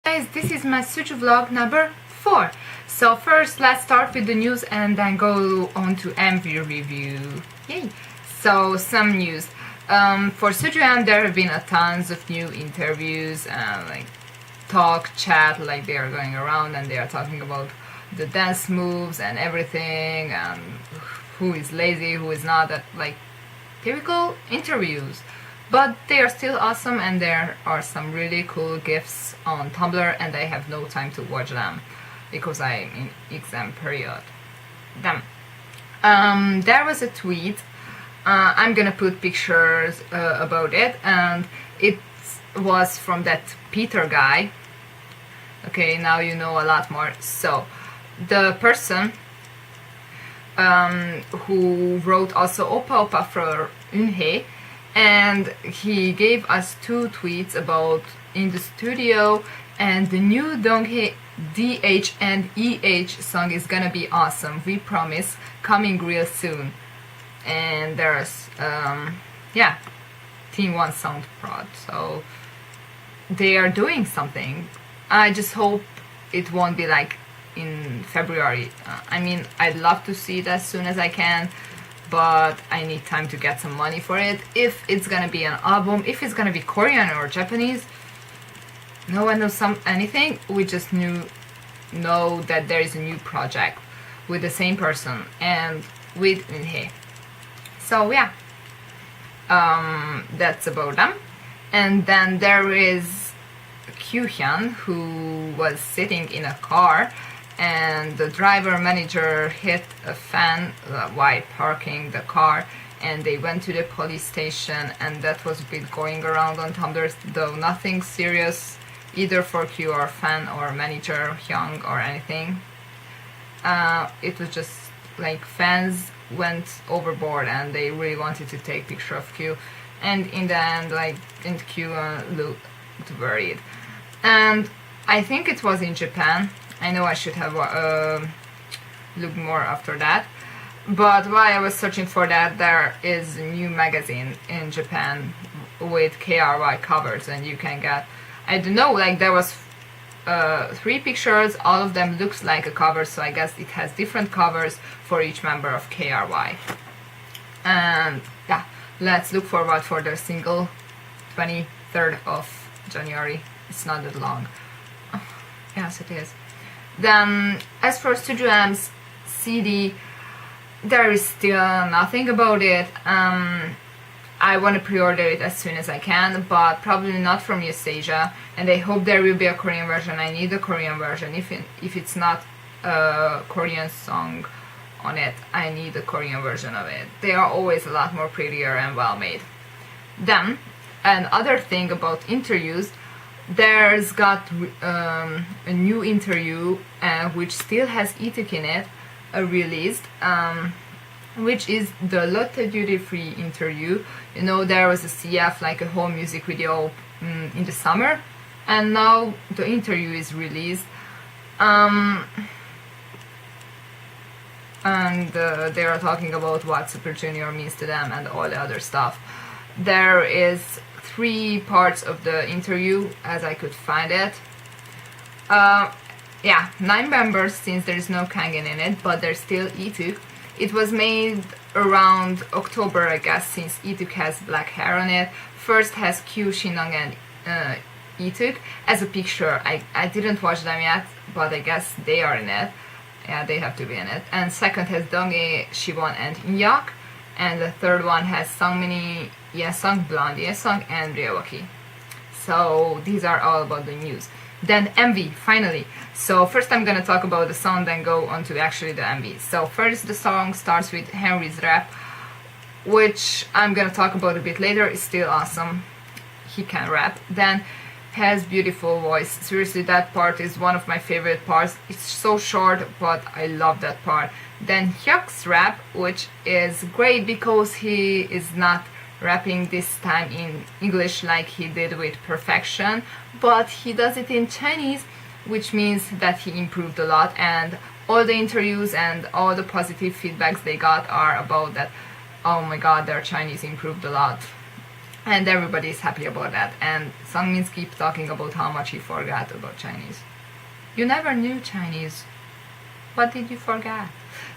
Guys, this is my SuJu vlog number 4. So first let's start with the news and then go on to MV review. Yay! So some news. For SuJu there have been a tons of new interviews and like chat, like they are going around and they are talking about the dance moves and everything and who is lazy, who is not, that like typical interviews. But they are still awesome and there are some really cool GIFs on Tumblr and I have no time to watch them because I'm in exam period. Then, there was a tweet, I'm gonna put pictures about it, and it was from that Peter guy. Okay, now you know a lot more. So, the person who wrote also Oppa Oppa for EunHae, and he gave us 2 tweets about in the studio, and the new Donghae DH and EH song is gonna be awesome, we promise, coming real soon. And there's yeah, Team 1 Sound Prod, so they are doing something. I just hope it won't be like in February. I mean, I'd love to see it as soon as I can, but I need time to get some money for it. If it's gonna be an album, if it's gonna be Korean or Japanese, no one knows anything. We just know that there is a new project with the same person and with EunHae. So yeah, that's about them. And then there is Kyuhyun, who was sitting in a car and the driver manager hit a fan while parking the car, and they went to the police station, and that was a bit going around on Tumblr, though nothing serious either for Q or fan or manager Hyung or anything. It was just like fans went overboard and they really wanted to take picture of Q, and in the end like Q looked worried. And I think it was in Japan. I know I should have looked more after that, but while I was searching for that, there is a new magazine in Japan with KRY covers, and you can get, I don't know, like there was 3 pictures, all of them looks like a cover, so I guess it has different covers for each member of KRY. And yeah, let's look forward for their single 23rd of January. It's not that long. Yes, it is. Then, as for SuJu's CD, there is still nothing about it. I want to pre-order it as soon as I can, but probably not from Asia, and I hope there will be a Korean version. I need a Korean version. If it's not a Korean song on it, I need a Korean version of it. They are always a lot more prettier and well made. Then, another thing about interviews, there's got a new interview which still has Ituk in it, released, which is the Lotte Duty free interview. You know, there was a CF, like a whole music video in the summer, and now the interview is released, and they are talking about what Super Junior means to them and all the other stuff. There is 3 parts of the interview as I could find it. Yeah, 9 members since there is no Kangin in it, but there's still Ituk. It was made around October, I guess, since Ituk has black hair on it. First has Q, Shinong and Ituk as a picture. I didn't watch them yet, but I guess they are in it. Yeah, they have to be in it. And second has Donghae, Siwon and Inyak. And the third one has Sungmini, Yesung, Blonde Yesung, and Ryewaki. So these are all about the news. Then MV, finally. So first I'm gonna talk about the song, then go on to actually the MV. So first the song starts with Henry's rap, which I'm gonna talk about a bit later. It's still awesome. He can rap. Then has beautiful voice. Seriously, that part is one of my favorite parts. It's so short, but I love that part. Then Hyuk's rap, which is great because he is not rapping this time in English like he did with Perfection, but he does it in Chinese, which means that he improved a lot, and all the interviews and all the positive feedbacks they got are about that, oh my god, their Chinese improved a lot. and everybody is happy about that. And Sungmin keeps talking about how much he forgot about Chinese. You never knew Chinese. What did you forget?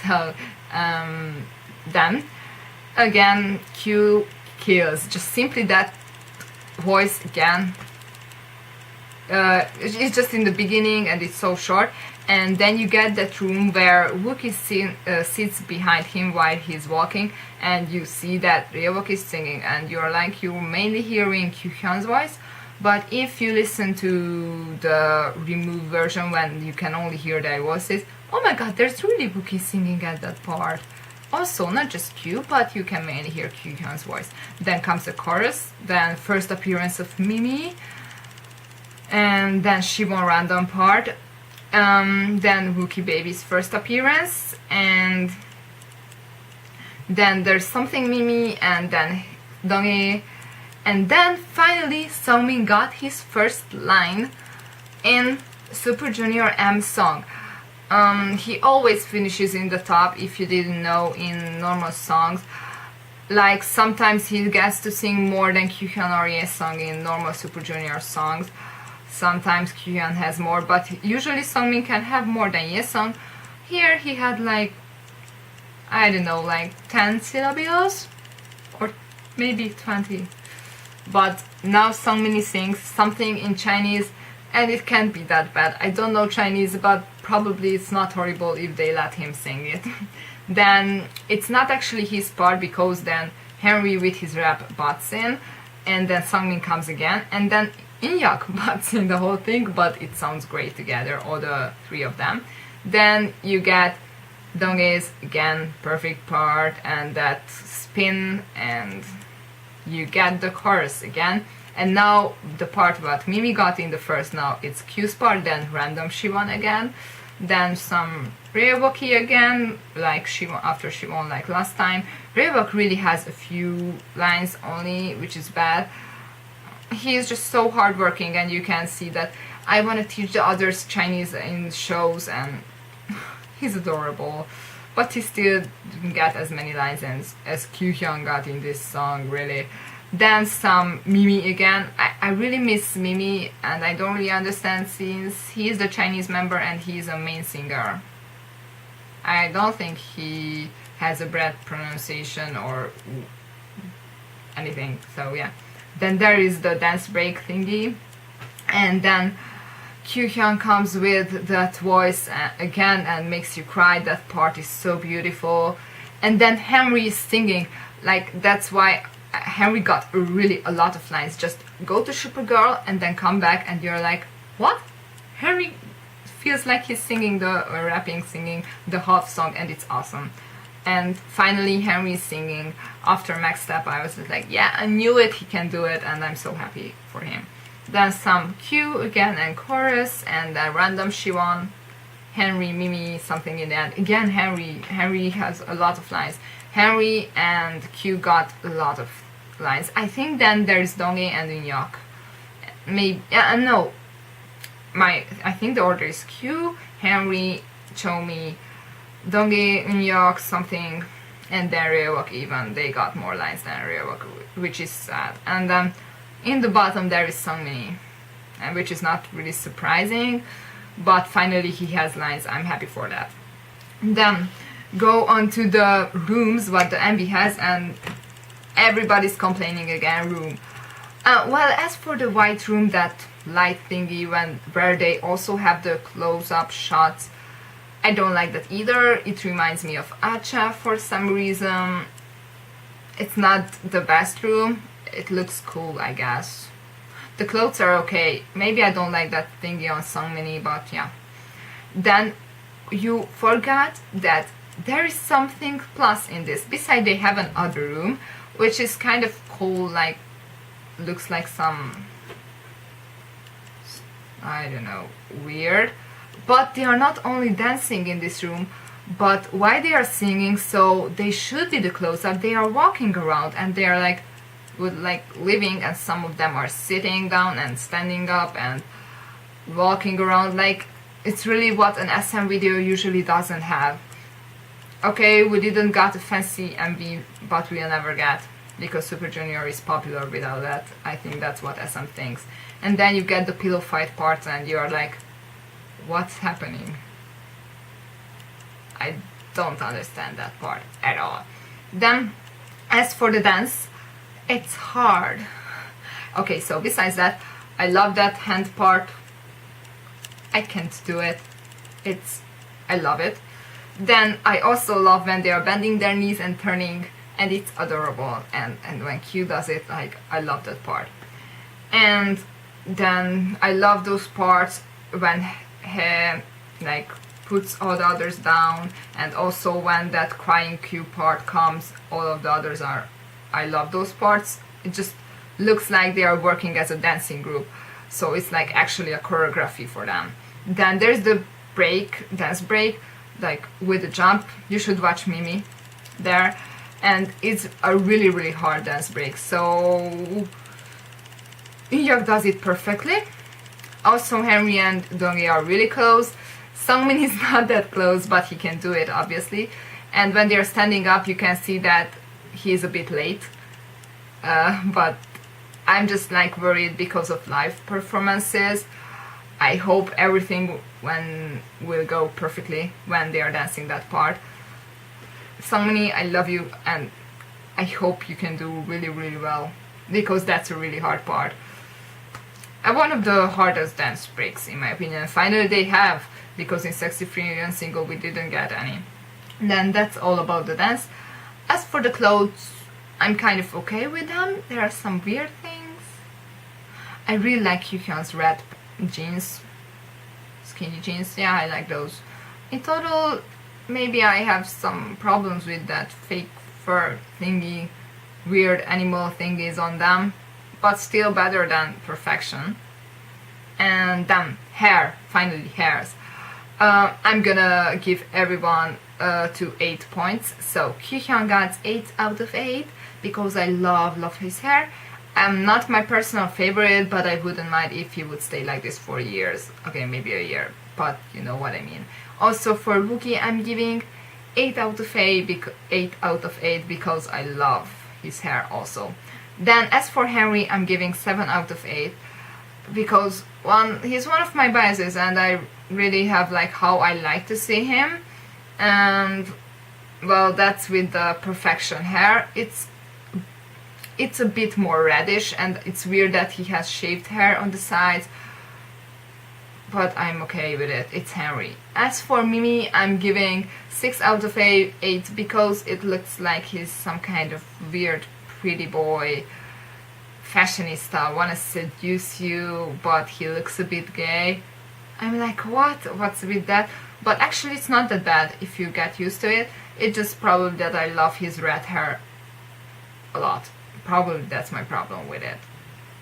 So then again, Q kills. Just simply that voice again. It's just in the beginning and it's so short, and then you get that room where Wookie sits behind him while he's walking, and you see that Ryewok is singing, and you're mainly hearing Kyuhyun's voice. But if you listen to the removed version when you can only hear their voices, oh my god, there's really Wookie singing at that part. Also, not just Q, but you can mainly hear Kyuhyun's voice. Then comes the chorus, then first appearance of Mimi, and then Siwon random part, then Wookie Baby's first appearance, and then there's something Mimi, and then Donghae, and then finally Sungmin got his first line in Super Junior M song. He always finishes in the top, if you didn't know, in normal songs. Like sometimes he gets to sing more than Kyuhyun or Ye song in normal Super Junior songs. Sometimes Kyuhyun has more, but usually Sungmin can have more than Ye song. Here he had I don't know, 10 syllables or maybe 20. But now Sungmin sings something in Chinese, and it can't be that bad. I don't know Chinese, but probably it's not horrible if they let him sing it. Then it's not actually his part, because then Henry with his rap butts in, and then Sungmin comes again, and then EunHae butts in the whole thing, but it sounds great together, all the three of them. Then you get Donghae's again perfect part and that spin, and you get the chorus again. And now the part what Mimi got in the first, now it's Q's part, then random Siwon again, then some Ryewok again, like Siwon, after Siwon like last time. Ryewok really has a few lines only, which is bad. He is just so hardworking, and you can see that I want to teach the others Chinese in shows, and he's adorable. But he still didn't get as many lines as Kyuhyun got in this song, really. Then some Mimi again. I really miss Mimi, and I don't really understand, since he is the Chinese member and he is a main singer. I don't think he has a bad pronunciation or anything, so yeah. Then there is the dance break thingy, and then Kyuhyun comes with that voice again and makes you cry. That part is so beautiful. And then Henry is singing, that's why Henry got really a lot of lines. Just go to Supergirl and then come back and you're like, what? Henry feels like he's singing singing the half song, and it's awesome. And finally Henry is singing after Max Step. I was just like, yeah, I knew it, he can do it, and I'm so happy for him. Then some Q again and chorus, and then random Siwon, Henry, Mimi, something in the end. Again, Henry has a lot of lines. Henry and Q got a lot of lines. I think then there's Donghae and EunHae. Maybe, no. I think the order is Q, Henry, Chomi, Donghae, EunHae, something, and then Ryewok even. They got more lines than Ryewok, which is sad. And then in the bottom there is Sungmin, which is not really surprising, but finally he has lines. I'm happy for that. Then go on to the rooms what the MV has, and everybody's complaining again. Room. Well, as for the white room, that light thingy where they also have the close-up shots, I don't like that either. It reminds me of Acha for some reason. It's not the best room. It looks cool, I guess. The clothes are okay. Maybe I don't like that thingy on Sungmin, but yeah. Then you forgot that there is something plus in this. Besides, they have another room, which is kind of cool, looks like some, I don't know, weird. But they are not only dancing in this room, but while they are singing, so they should be the close-up, they are walking around, and they are living, and some of them are sitting down and standing up and walking around. It's really what an SM video usually doesn't have. Okay, we didn't got a fancy MV, but we'll never get. because Super Junior is popular without that. I think that's what SM thinks. And then you get the pillow fight parts and you're like, what's happening? I don't understand that part at all. Then, as for the dance, it's hard. Okay, so besides that, I love that hand part. I can't do it. I love it. Then I also love when they are bending their knees and turning, and it's adorable. And when Q does it, like, I love that part. And then I love those parts when he like puts all the others down, and also when that crying Q part comes, all of the others are. I love those parts. It just looks like they are working as a dancing group, so it's like actually a choreography for them. Then there's the dance break, like with the jump. You should watch Mimi there, and it's a really hard dance break. So EunHae does it perfectly. Also, Henry and Donghae are really close. Sungmin is not that close, but he can do it obviously. And when they're standing up, you can see that he is a bit late. But I'm just like worried because of live performances. I hope everything will go perfectly when they are dancing that part. Sungmin, I love you, and I hope you can do really well, because that's a really hard part. And one of the hardest dance breaks in my opinion. Finally they have, because in Sexy Free single we didn't get any. Then that's all about the dance. As for the clothes, I'm kind of okay with them. There are some weird things. I really like Kyuhyun's red jeans, skinny jeans. Yeah, I like those. In total, maybe I have some problems with that fake fur thingy, weird animal thingies on them, but still better than perfection. And then hair, finally hairs. I'm gonna give everyone to 8 points. So Kyuhyun got 8 out of 8 because I love his hair. Not my personal favorite, but I wouldn't mind if he would stay like this for years. Okay, maybe a year, but you know what I mean. Also for Wookie, I'm giving 8 out of 8 because I love his hair also. Then as for Henry, I'm giving 7 out of 8 because he's one of my biases, and I really have like how I like to see him. And well, that's with the perfection hair. It's a bit more reddish, and it's weird that he has shaved hair on the sides, but I'm okay with it. It's Henry. As for Mimi, I'm giving 6 out of 8 because it looks like he's some kind of weird pretty boy, fashionista, wanna seduce you, but he looks a bit gay. I'm like, what's with that? But actually it's not that bad if you get used to it. It's just probably that I love his red hair a lot. Probably that's my problem with it.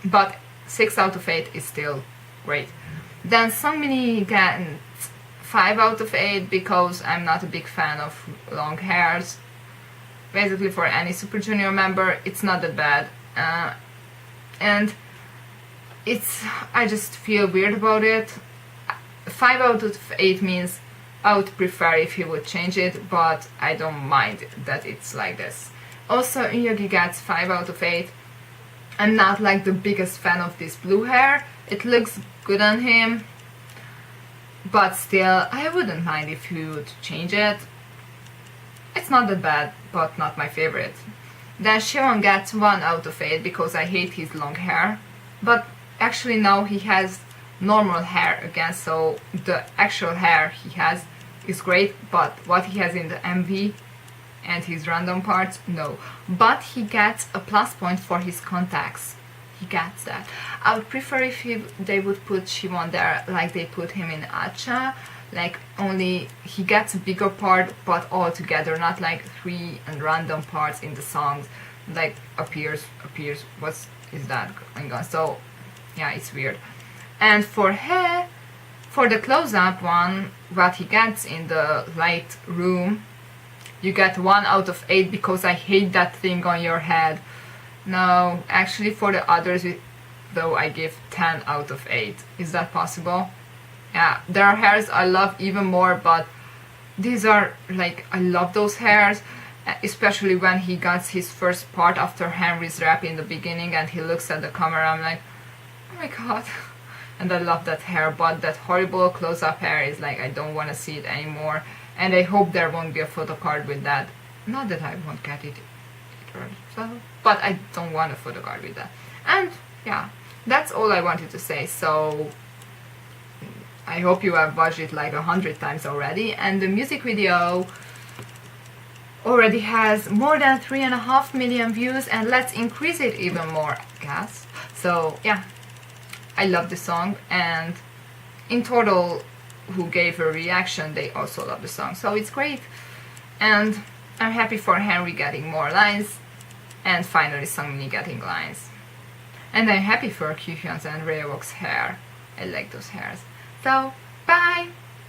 But 6 out of 8 is still great. Then Sungmin got 5 out of 8 because I'm not a big fan of long hairs. Basically for any Super Junior member, it's not that bad. And I just feel weird about it. 5 out of 8 means I would prefer if he would change it, but I don't mind that it's like this. Also, EunHae gets 5 out of 8. I'm not like the biggest fan of this blue hair. It looks good on him, but still, I wouldn't mind if he would change it. It's not that bad, but not my favorite. Then Shimon gets 1 out of 8 because I hate his long hair. But actually now he has normal hair again, so the actual hair he has is great, but what he has in the MV and his random parts, no. But he gets a plus point for his contacts. He gets that. I would prefer if they would put Shimon there like they put him in Acha. Like only he gets a bigger part, but all together, not like 3 and random parts in the songs. Like appears. What is that going on? So yeah, it's weird. And for hair, for the close-up one, what he gets in the light room, you get 1 out of 8 because I hate that thing on your head. No, actually for the others, though, I give 10 out of 8. Is that possible? Yeah, there are hairs I love even more, but these are like, I love those hairs. especially when he got his first part after Henry's rap in the beginning and he looks at the camera. I'm like, oh my god. And I love that hair, but that horrible close-up hair is like, I don't want to see it anymore. And I hope there won't be a photo card with that. Not that I won't get it, so, but I don't want a photo card with that. And yeah, that's all I wanted to say. So I hope you have watched it like 100 times already. And the music video already has more than 3.5 million views, and let's increase it even more, I guess. So yeah, I love the song, and in total who gave a reaction, they also love the song, so it's great. And I'm happy for Henry getting more lines, and finally Sungmi getting lines. And I'm happy for Kyuhyun's and Ryeok's hair. I like those hairs. So bye!